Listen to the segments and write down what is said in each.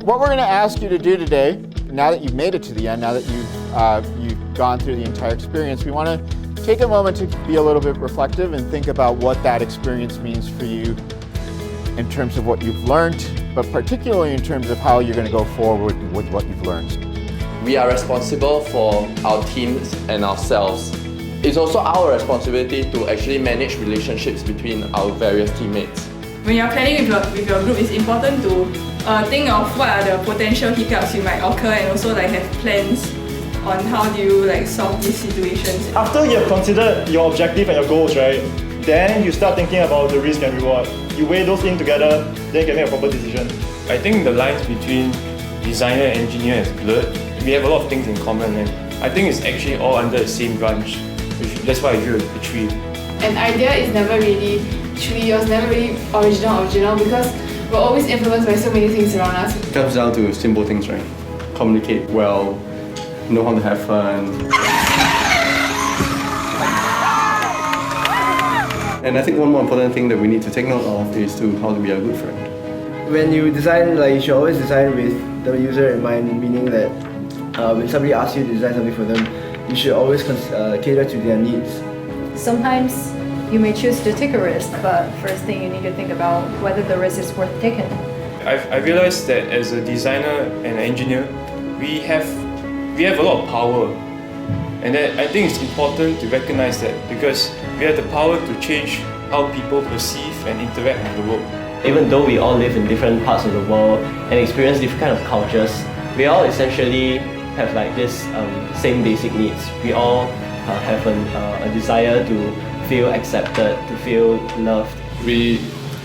What we're going to ask you to do today, now that you've made it to the end, now that you've gone through the entire experience, we want to take a moment to be a little bit reflective and think about what that experience means for you in terms of what you've learned, but particularly in terms of how you're going to go forward with what you've learned. We are responsible for our teams and ourselves. It's also our responsibility to actually manage relationships between our various teammates. When you're planning with your group, it's important to think of what are the potential hiccups you might occur and also have plans on how do you solve these situations. After you have considered your objective and your goals, right, then you start thinking about the risk and reward. You weigh those in together, then you can make a proper decision. I think the lines between designer and engineer is blurred. We have a lot of things in common, and I think it's actually all under the same branch. That's why I drew the tree. An idea is never really tree, or it's never really original because we're always influenced by so many things around us. It comes down to simple things, right? Communicate well, know how to have fun. And I think one more important thing that we need to take note of is to how to be a good friend. When you design, you should always design with the user in mind, meaning that when somebody asks you to design something for them, you should always cater to their needs. Sometimes you may choose to take a risk, but first thing you need to think about whether the risk is worth taking. I realized that as a designer and an engineer, we have a lot of power. And that I think it's important to recognize that because we have the power to change how people perceive and interact with the world. Even though we all live in different parts of the world and experience different kind of cultures, we all essentially have this same basic needs. We all have a desire to feel accepted, to feel loved. We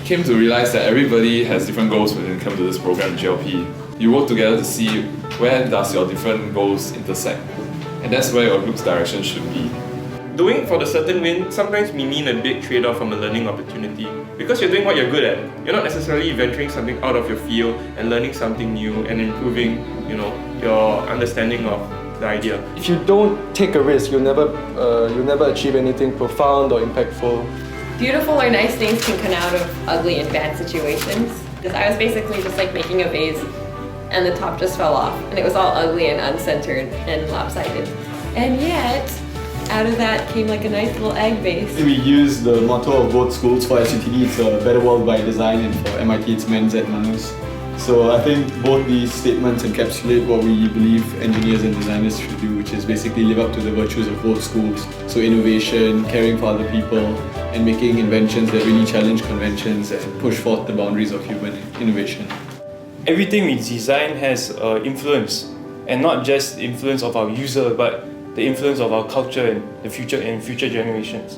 came to realize that everybody has different goals when it comes to this program, GLP. You work together to see where does your different goals intersect. And that's where your group's direction should be. Doing it for the certain win sometimes may mean a big trade-off from a learning opportunity. Because you're doing what you're good at, you're not necessarily venturing something out of your field and learning something new and improving, your understanding of the idea. If you don't take a risk, you'll never achieve anything profound or impactful. Beautiful or nice things can come out of ugly and bad situations. Because I was basically just making a vase and the top just fell off and it was all ugly and uncentered and lopsided. And yet, out of that came a nice little egg vase. We use the motto of both schools. For SUTD, it's a better world by design, and for MIT, it's men's at manus. So I think both these statements encapsulate what we believe engineers and designers should do, which is basically live up to the virtues of both schools. So innovation, caring for other people, and making inventions that really challenge conventions and push forth the boundaries of human innovation. Everything we design has influence, and not just the influence of our user, but the influence of our culture and future generations.